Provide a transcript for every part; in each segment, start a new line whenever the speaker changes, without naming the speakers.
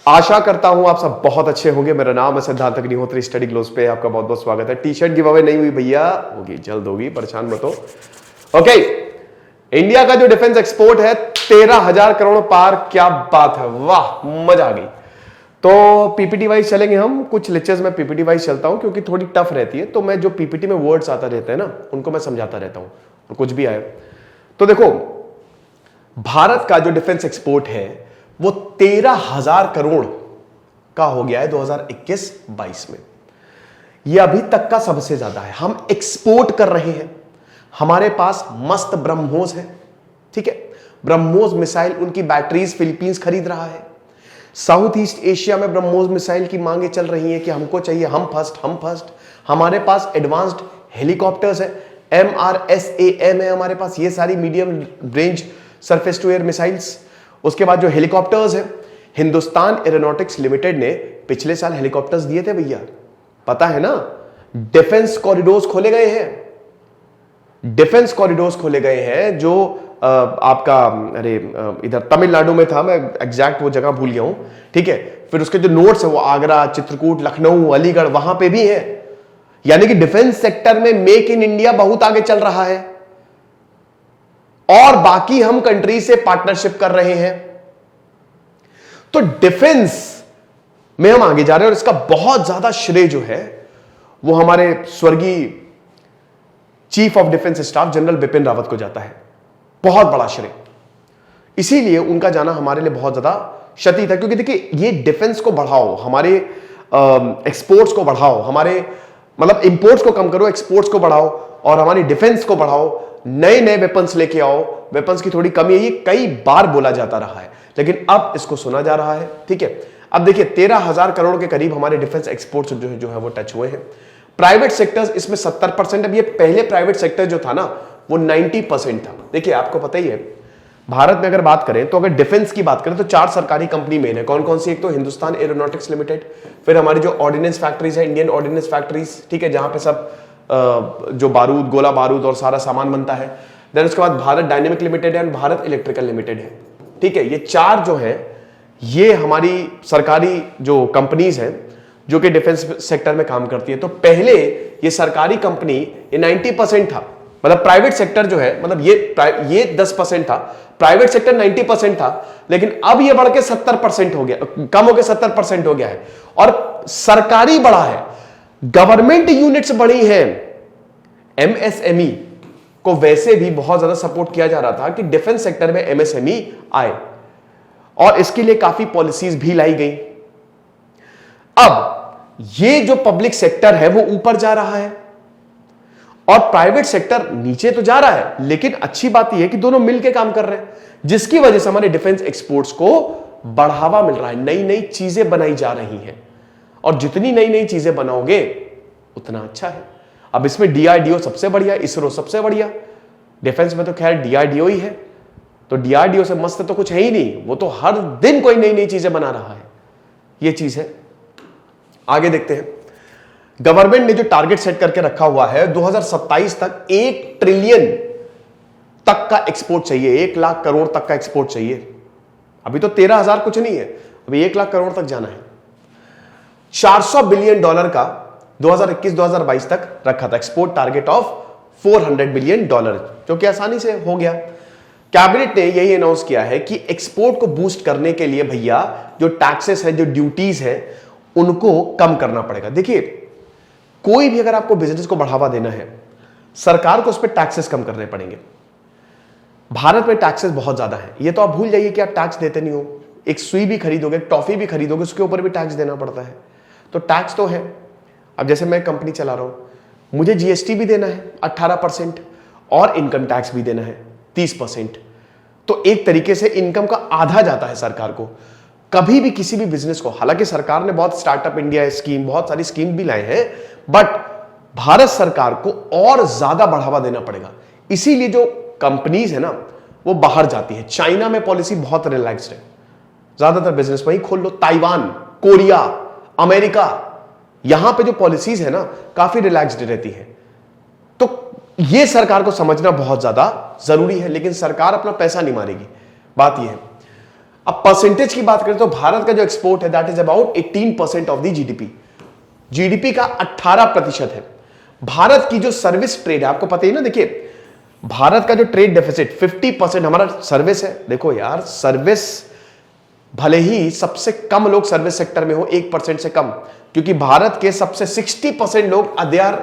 आशा करता हूं आप सब बहुत अच्छे होंगे। मेरा नाम है सिद्धार्थ अग्निहोत्री, स्टडी ग्लोस पे आपका बहुत बहुत स्वागत है। टी शर्ट गिव अवे नहीं हुई भैया, होगी जल्द होगी, परेशान मत हो। ओके, इंडिया का जो डिफेंस एक्सपोर्ट है 13,000 करोड़ पार, क्या बात है, वाह मजा आ गई। तो पीपीटी वाइज चलेंगे हम, कुछ लेक्चर्स में पीपीटी वाइज चलता हूं क्योंकि थोड़ी टफ रहती है, तो मैं जो पीपीटी में वर्ड्स आता रहते हैं ना उनको मैं समझाता रहता हूं, और कुछ भी आए तो देखो, भारत का जो डिफेंस एक्सपोर्ट है वो 13,000 करोड़ का हो गया है 2021-22 में। यह अभी तक का सबसे ज्यादा है। हम एक्सपोर्ट कर रहे हैं, हमारे पास मस्त ब्रह्मोस है, ठीक है। ब्रह्मोस मिसाइल, उनकी बैटरीज फिलीपींस खरीद रहा है। साउथ ईस्ट एशिया में ब्रह्मोस मिसाइल की मांगे चल रही है कि हमको चाहिए, हम फर्स्ट। हमारे पास एडवांस्ड हेलीकॉप्टर्स है, MRSAM है हमारे पास, ये सारी medium range surface to air missiles. उसके बाद जो हेलीकॉप्टर्स है, हिंदुस्तान एरोनॉटिक्स लिमिटेड ने पिछले साल हेलीकॉप्टर्स दिए थे भैया, पता है ना। डिफेंस कॉरिडोर्स खोले गए हैं, डिफेंस कॉरिडोर्स खोले गए हैं जो आपका इधर तमिलनाडु में था, मैं एग्जैक्ट वो जगह भूल गया हूं, ठीक है। फिर उसके जो नोड्स है वो आगरा, चित्रकूट, लखनऊ, अलीगढ़, वहां पे भी है। यानी कि डिफेंस सेक्टर में मेक इन इंडिया बहुत आगे चल रहा है, और बाकी हम कंट्री से पार्टनरशिप कर रहे हैं। तो डिफेंस में हम आगे जा रहे हैं, और इसका बहुत ज्यादा श्रेय जो है वो हमारे स्वर्गीय chief of defence staff general Bipin Rawat को जाता है, बहुत बड़ा श्रेय। इसीलिए उनका जाना हमारे लिए बहुत ज्यादा क्षति था, क्योंकि देखिए ये डिफेंस को बढ़ाओ, हमारे एक्सपोर्ट्स को बढ़ाओ, हमारे मतलब इंपोर्ट्स को कम करो, एक्सपोर्ट्स को बढ़ाओ, और हमारी डिफेंस को बढ़ाओ, नए नए वेपन्स लेके आओ। वेपन्स की थोड़ी कमी है, ये कई बार बोला जाता रहा है, लेकिन अब इसको सुना जा रहा है, ठीक है। अब देखिए 13,000 करोड़ के करीब हमारे डिफेंस एक्सपोर्ट्स जो है वो टच हुए हैं। प्राइवेट सेक्टर्स इसमें 70%। अब ये पहले प्राइवेट सेक्टर जो था ना वो 90% था। देखिए आपको पता ही है, भारत में अगर बात करें तो अगर डिफेंस की बात करें तो 4 सरकारी कंपनी मेन है। कौन कौन सी? एक तो हिंदुस्तान एरोनॉटिक्स लिमिटेड, फिर हमारी जो ऑर्डिनेंस फैक्ट्रीज है, इंडियन ऑर्डिनेंस फैक्ट्रीज, ठीक है, जहां पे सब जो बारूद, गोला बारूद और सारा सामान बनता है। देन उसके बाद भारत डायनेमिक लिमिटेड है, भारत इलेक्ट्रिकल लिमिटेड है, ठीक है। ये 4 जो है ये हमारी सरकारी जो कंपनीज हैं जो कि डिफेंस सेक्टर में काम करती है। तो पहले ये सरकारी कंपनी ये 90% था, मतलब प्राइवेट सेक्टर जो है, मतलब ये 10% था, प्राइवेट सेक्टर 90% था, लेकिन अब ये बढ़ के 70% हो गया, कम हो के 70% हो गया है। और सरकारी बढ़ा है, गवर्नमेंट यूनिट्स बढ़ी हैं। MSME को वैसे भी बहुत ज्यादा सपोर्ट किया जा रहा था कि डिफेंस सेक्टर में MSME आए, और इसके लिए काफी पॉलिसीज भी लाई गई। अब ये जो पब्लिक सेक्टर है वो ऊपर जा रहा है और प्राइवेट सेक्टर नीचे तो जा रहा है, लेकिन अच्छी बात यह है कि दोनों मिलकर काम कर रहे हैं, जिसकी वजह से हमारे डिफेंस एक्सपोर्ट्स को बढ़ावा मिल रहा है। नई नई चीजें बनाई जा रही हैं, और जितनी नई नई चीजें बनाओगे उतना अच्छा है। अब इसमें DRDO सबसे बढ़िया, इसरो सबसे बढ़िया। डिफेंस में तो खैर DRDO ही है, तो DRDO से मस्त तो कुछ है ही नहीं, वो तो हर दिन कोई नई नई चीजें बना रहा है। ये चीज है। आगे देखते हैं, गवर्नमेंट ने जो टारगेट सेट करके रखा हुआ है 2027 तक 1 ट्रिलियन तक का एक्सपोर्ट चाहिए, 1 लाख करोड़ तक का एक्सपोर्ट चाहिए। अभी तो 13,000 कुछ नहीं है, अभी 1 लाख करोड़ तक जाना है। $400 बिलियन का 2021-2022 तक रखा था एक्सपोर्ट टारगेट ऑफ $400 बिलियन, जो कि आसानी से हो गया। कैबिनेट ने यही अनाउंस किया है कि एक्सपोर्ट को बूस्ट करने के लिए भैया जो टैक्सेस है, जो ड्यूटीज है, उनको कम करना पड़ेगा। देखिए कोई भी अगर आपको बिजनेस को बढ़ावा देना है, सरकार को उस पर टैक्सेस कम करने पड़ेंगे। भारत में टैक्सेस बहुत ज्यादा है, ये तो आप भूल जाइए कि आप टैक्स देते नहीं हो। एक सुई भी खरीदोगे, टॉफी भी खरीदोगे, उसके ऊपर भी टैक्स देना पड़ता है। तो टैक्स तो है। अब जैसे मैं कंपनी चला रहा हूं, मुझे GST भी देना है 18% और इनकम टैक्स भी देना है 30%। तो एक तरीके से इनकम का आधा जाता है सरकार को। कभी भी किसी भी बिजनेस को, हालांकि सरकार ने बहुत स्टार्टअप इंडिया स्कीम, बहुत सारी स्कीम भी लाए हैं, बट भारत सरकार को और ज्यादा बढ़ावा देना पड़ेगा। इसीलिए जो कंपनीज है ना वो बाहर जाती है। चाइना में पॉलिसी बहुत रिलैक्स्ड है, ज्यादातर बिजनेस वहीं खोल लो। ताइवान, कोरिया, अमेरिका, यहां पे जो पॉलिसीज है ना काफी रिलैक्स्ड रहती है। तो यह सरकार को समझना बहुत ज्यादा जरूरी है, लेकिन सरकार अपना पैसा नहीं मारेगी, बात यह है। अब परसेंटेज की बात करें तो भारत का जो एक्सपोर्ट है that is about 18% of the GDP. GDP का 18% है। भारत की जो सर्विस ट्रेड है, आपको पता ही ना, देखिए भारत का जो ट्रेड डेफिसिट 50% हमारा सर्विस है। देखो यार, सर्विस भले ही सबसे कम लोग सर्विस सेक्टर में हो, 1% से कम, क्योंकि भारत के सबसे 60% लोग दे आर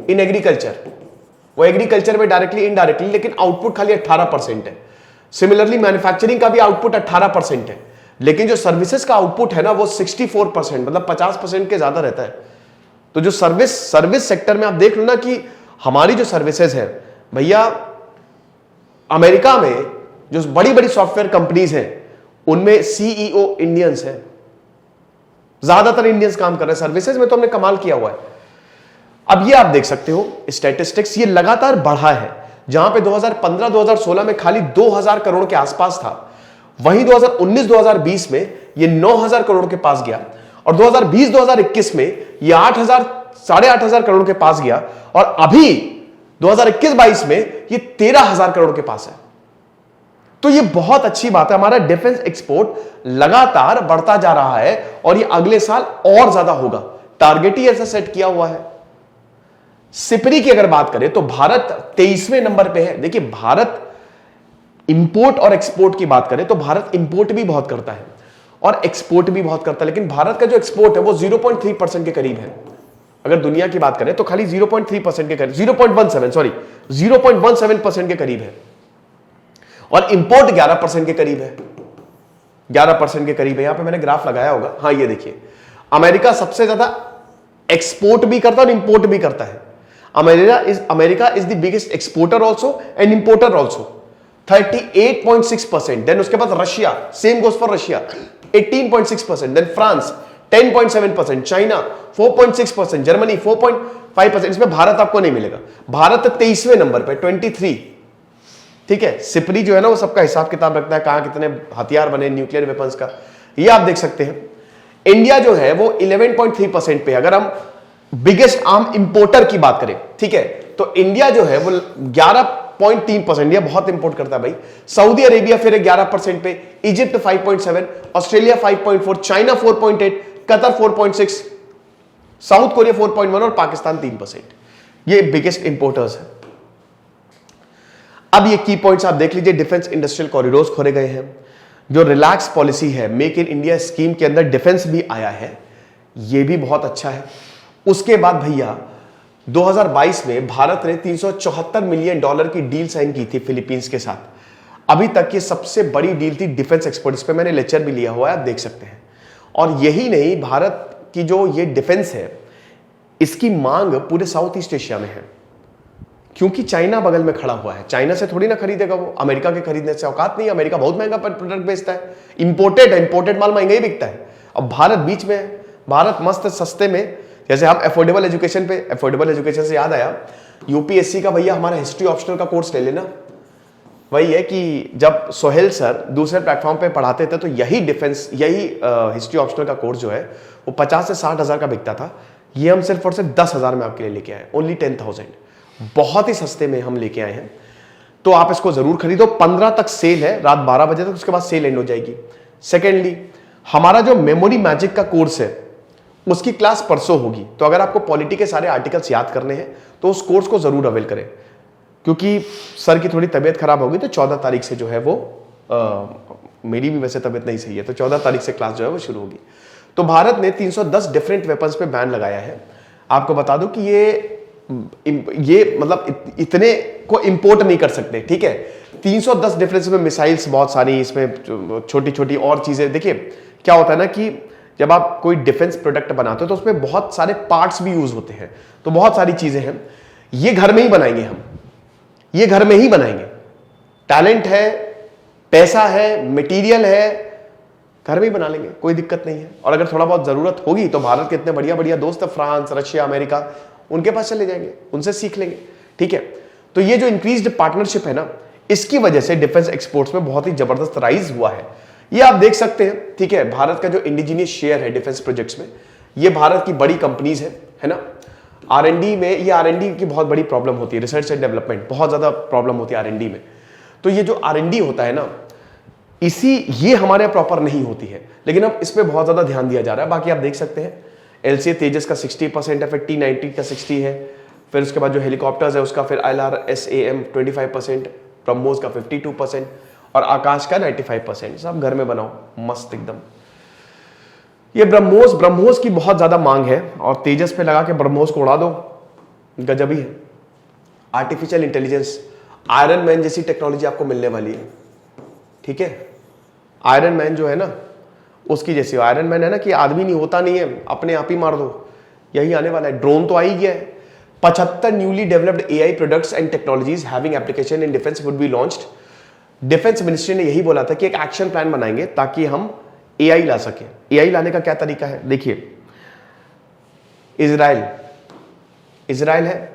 इन एग्रीकल्चर। वो एग्रीकल्चर में डायरेक्टली इनडायरेक्टली, लेकिन आउटपुट खाली 18% है। सिमिलरली मैन्युफैक्चरिंग का भी आउटपुट 18% है, लेकिन जो सर्विसेज का आउटपुट है ना वो 64%, मतलब 50% के ज्यादा रहता है। तो जो सर्विस सेक्टर में आप देख लो ना कि हमारी जो सर्विसेज है भैया, अमेरिका में जो बड़ी बड़ी सॉफ्टवेयर कंपनीज हैं उनमें सीईओ इंडियंस हैं, ज्यादातर इंडियंस काम कर रहे हैं सर्विसेज में, तो हमने कमाल किया हुआ है। अब ये आप देख सकते हो स्टैटिस्टिक्स, ये लगातार बढ़ा है। जहां पे 2015-2016 में खाली 2000 करोड़ के आसपास था, वहीं 2019-2020 में ये 9000 करोड़ के पास गया, और 2020-2021 में ये 8,000-8,500 करोड़ के पास गया, और अभी 2021-22 में ये 13,000 करोड़ के पास है। तो ये बहुत अच्छी बात है। हमारा डिफेंस एक्सपोर्ट लगातार बढ़ता जा रहा है और ये अगले साल और ज्यादा होगा। टारगेट ही ऐसा सेट किया हुआ है। सिपरी की अगर बात करें तो भारत 23वें नंबर पे है। देखिए, भारत इंपोर्ट और एक्सपोर्ट की बात करें तो भारत इंपोर्ट भी बहुत करता है और एक्सपोर्ट भी बहुत करता है, लेकिन भारत का जो एक्सपोर्ट है वो 0.3% के करीब है। अगर दुनिया की बात करें तो खाली 0.3% के करीब, 0.17% के करीब है, और इंपोर्ट 11% के करीब है। 11% के करीब है। यहां पे मैंने ग्राफ लगाया होगा, हाँ ये देखिए, अमेरिका सबसे ज्यादा एक्सपोर्ट भी करता है और इंपोर्ट भी करता है। America is the biggest exporter also and importer also, 38.6%। Then उसके बाद Russia, same goes for Russia, 18.6%। Then France 10.7%, China 4.6%, Germany 4.5%। इसमें भारत आपको नहीं मिलेगा। भारत 23वें नंबर पे, 23। ठीक है, सिपरी जो है ना वो सबका हिसाब किताब रखता है, कहां कितने हथियार बने न्यूक्लियर वेपन्स का, ये आप देख सकते हैं। इंडिया जो है वो 11.3% पे। अगर हम बिगेस्ट आर्म इंपोर्टर की बात करें, ठीक है, तो इंडिया जो है वो 11.3%, ये बहुत इंपोर्ट करता है भाई। सऊदी अरेबिया फिर 11% पे, Egypt 5.7, Australia 5.4, China 4.8, Qatar 4.6, south Korea 4.1 और पाकिस्तान 3%। ये बिगेस्ट इंपोर्टर्स है। अब ये की पॉइंट्स आप देख लीजिए। डिफेंस इंडस्ट्रियल कॉरिडोर्स खोले गए हैं। जो रिलैक्स पॉलिसी है, मेक इन इंडिया स्कीम के अंदर डिफेंस भी आया है, ये भी बहुत अच्छा है। उसके बाद भैया 2022 में भारत ने $374 मिलियन की डील साइन की थी फिलीपींस के साथ। अभी तक ये सबसे बड़ी डील थी डिफेंस एक्सपोर्ट। इस पे मैंने लेक्चर भी लिया हुआ है, आप देख सकते हैं। और यही नहीं, भारत की जो ये डिफेंस है इसकी मांग पूरे साउथ ईस्ट एशिया में है, क्योंकि चाइना बगल में खड़ा हुआ है। चाइना से थोड़ी ना खरीदेगा वो, अमेरिका के खरीदने से औकात नहीं है। अमेरिका बहुत महंगा प्रोडक्ट बेचता है, इंपोर्टेड है, इंपोर्टेड माल महंगा ही बिकता है। अब भारत बीच में है, भारत मस्त सस्ते में, जैसे हम अफोर्डेबल एजुकेशन पे, अफोर्डेबल एजुकेशन से याद आया, यूपीएससी का भैया हमारा हिस्ट्री ऑप्शनल का कोर्स ले लेना। वही है कि जब सोहेल सर दूसरे प्लेटफॉर्म पे पढ़ाते थे तो यही डिफेंस, यही हिस्ट्री ऑप्शनल का कोर्स जो है वो 50 से 60 हजार का बिकता था। ये हम सिर्फ और सिर्फ 10,000 में आपके लिए लेके आए, ओनली 10,000, बहुत ही सस्ते में हम लेके आए हैं। तो आप इसको जरूर खरीदो। 15 तक सेल है, रात 12 बजे तक, उसके बाद सेल एंड हो जाएगी। सेकेंडली, हमारा जो मेमोरी मैजिक का कोर्स है उसकी क्लास परसों होगी, तो अगर आपको पॉलिटी के सारे आर्टिकल्स याद करने हैं तो उस कोर्स को जरूर अवेल करें, क्योंकि सर की थोड़ी तबीयत खराब होगी तो 14 तारीख से जो है वो मेरी भी वैसे तबीयत नहीं सही है, तो 14 तारीख से क्लास जो है वो शुरू होगी। तो भारत ने 310 डिफरेंट वेपन्स पे बैन लगाया है। आपको बता दूं कि ये मतलब इतने को इंपोर्ट नहीं कर सकते, ठीक है। 310 डिफरेंस में मिसाइल्स बहुत सारी, इसमें छोटी छोटी और चीजें। देखिए क्या होता है ना कि जब आप कोई डिफेंस प्रोडक्ट बनाते हो तो उसमें बहुत सारे पार्ट्स भी यूज होते हैं, तो बहुत सारी चीजें हैं। ये घर में ही बनाएंगे हम, ये घर में ही बनाएंगे। टैलेंट है, पैसा है, मटेरियल है, घर में ही बना लेंगे, कोई दिक्कत नहीं है। और अगर थोड़ा बहुत जरूरत होगी तो भारत के इतने बढ़िया बढ़िया दोस्त है, फ्रांस, रशिया, अमेरिका, उनके पास चले जाएंगे, उनसे सीख लेंगे, ठीक है। तो ये जो इंक्रीज्ड पार्टनरशिप है ना, इसकी वजह से डिफेंस एक्सपोर्ट्स में बहुत ही जबरदस्त राइज हुआ है। ये आप देख सकते हैं, ठीक है। भारत का जो इंडिजीनियस शेयर है डिफेंस प्रोजेक्ट्स में, ये भारत की बड़ी कंपनीज है ना। R&D में, ये R&D की बहुत बड़ी प्रॉब्लम होती है, रिसर्च एंड डेवलपमेंट, बहुत ज्यादा प्रॉब्लम होती है R&D में। तो ये जो R&D होता है ना, ये हमारे प्रॉपर नहीं होती है, लेकिन अब इस पे बहुत ज्यादा ध्यान दिया जा रहा है। बाकी आप देख सकते हैं एलसीए तेजस का 60% है, फिर T90 का 60 है, फिर उसके बाद जो हेलीकॉप्टर्स है उसका फिर ILR-SAM 25%, ब्रह्मोस का 52% और आकाश का 95%। सब घर में बनाओ मस्त एकदम। ये ब्रह्मोस की बहुत ज्यादा मांग है और तेजस पे लगा के ब्रह्मोस को उड़ा दो, गजब ही है। आर्टिफिशियल इंटेलिजेंस, आयरन मैन जैसी टेक्नोलॉजी आपको मिलने वाली है, ठीक है। आयरन मैन जो है ना उसकी जैसी, आयरन मैन है ना कि आदमी नहीं होता नहीं है, अपने आप ही मार दो, यही आने वाला है। ड्रोन तो आ ही गया है। 75 newly developed AI products and technologies having application in defence would be launched. Defence ministry ने यही बोला था कि एक एक्शन प्लान बनाएंगे ताकि हम AI ला सके। AI लाने का क्या तरीका है देखिए, इजराइल है,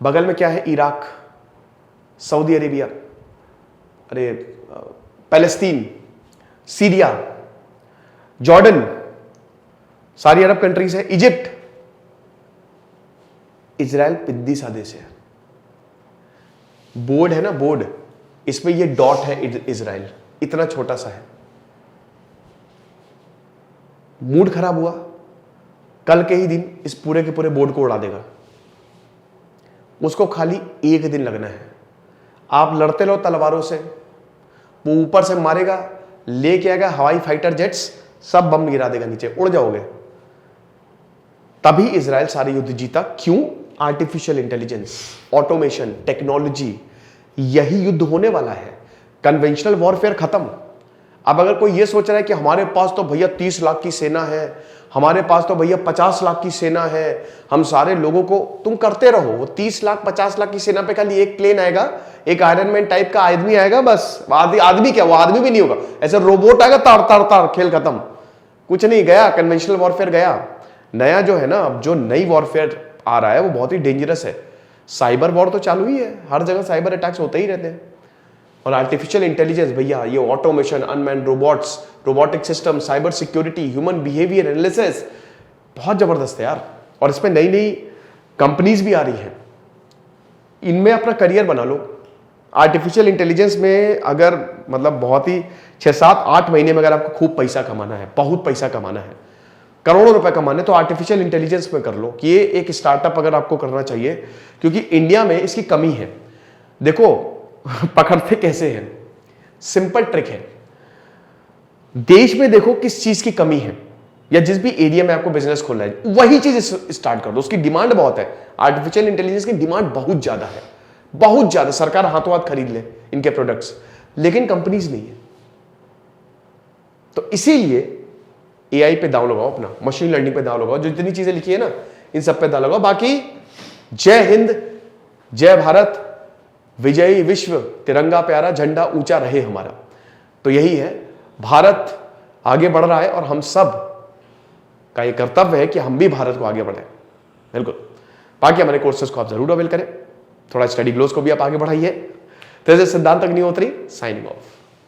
बगल में क्या है, इराक, सऊदी अरेबिया, अरे पैलेस्तीन, सीरिया, जॉर्डन, सारी अरब कंट्रीज है, इजिप्ट। इजराइल पिद्दी सा देश है। बोर्ड है ना, बोर्ड, इसमें ये डॉट है, इजराइल इतना छोटा सा है। मूड खराब हुआ, कल के ही दिन इस पूरे के पूरे बोर्ड को उड़ा देगा। उसको खाली एक दिन लगना है। आप लड़ते रहो तलवारों से, वो ऊपर से मारेगा, लेके आएगा हवाई फाइटर जेट्स, सब बम गिरा देगा नीचे, उड़ जाओगे। तभी इजराइल सारे युद्ध जीता। क्यों? आर्टिफिशियल इंटेलिजेंस, ऑटोमेशन, टेक्नोलॉजी, यही युद्ध होने वाला है। कन्वेंशनल वॉरफेयर खत्म। अब अगर कोई ये सोच रहा है कि हमारे पास तो भैया 30 लाख की सेना है, हमारे पास तो भैया 50 लाख की सेना है, हम सारे लोगों को, तुम करते रहो। वो 30 लाख 50 लाख की सेना पे खाली एक प्लेन आएगा, एक आयरन मैन टाइप का आदमी आएगा, बस। आदमी क्या, वो आदमी भी नहीं होगा, ऐसे रोबोट आएगा, तार तार तार, खेल खत्म, कुछ नहीं, गया कन्वेंशनल वॉरफेयर गया। नया जो है ना, अब जो नई वॉरफेयर आ रहा है वो बहुत ही डेंजरस है। साइबर वॉर तो चालू ही है, हर जगह साइबर अटैक्स होते ही रहते हैं। और आर्टिफिशियल इंटेलिजेंस भैया, ये automation, unmanned robots, robotic system, cyber security, human behaviour analysis, बहुत जबरदस्त है यार। और इसमें नई नई कंपनीज भी आ रही हैं, इनमें अपना करियर बना लो। आर्टिफिशियल इंटेलिजेंस में अगर मतलब बहुत ही 6-7-8 महीने में अगर आपको खूब पैसा कमाना है, बहुत पैसा कमाना है, करोड़ों रुपए कमाने, तो आर्टिफिशियल इंटेलिजेंस में कर लो। कि ये एक स्टार्टअप अगर आपको करना चाहिए, क्योंकि इंडिया में इसकी कमी है। देखो पकड़ते कैसे हैं, सिंपल ट्रिक है। देश में देखो किस चीज की कमी है, या जिस भी एरिया में आपको बिजनेस खोलना है, वही चीज स्टार्ट कर दो। उसकी डिमांड बहुत है, आर्टिफिशियल इंटेलिजेंस की डिमांड बहुत ज्यादा है, बहुत ज्यादा। सरकार हाथों हाथ खरीद ले इनके प्रोडक्ट्स, लेकिन कंपनीज नहीं है। तो इसीलिए AI पे दांव लगाओ, अपना मशीन लर्निंग पे दांव लगाओ, जो जितनी चीजें लिखी है ना इन सब पे दांव लगाओ। बाकी जय हिंद, जय भारत, विजयी विश्व, तिरंगा प्यारा, झंडा ऊंचा रहे हमारा। तो यही है, भारत आगे बढ़ रहा है और हम सब का ये कर्तव्य है कि हम भी भारत को आगे बढ़ाएं। बिल्कुल। बाकी हमारे कोर्सेज को आप जरूर अवेल करें, थोड़ा स्टडी ग्लोस को भी आप आगे बढ़ाइए। तो सिद्धांत अग्निहोत्री साइनिंग ऑफ।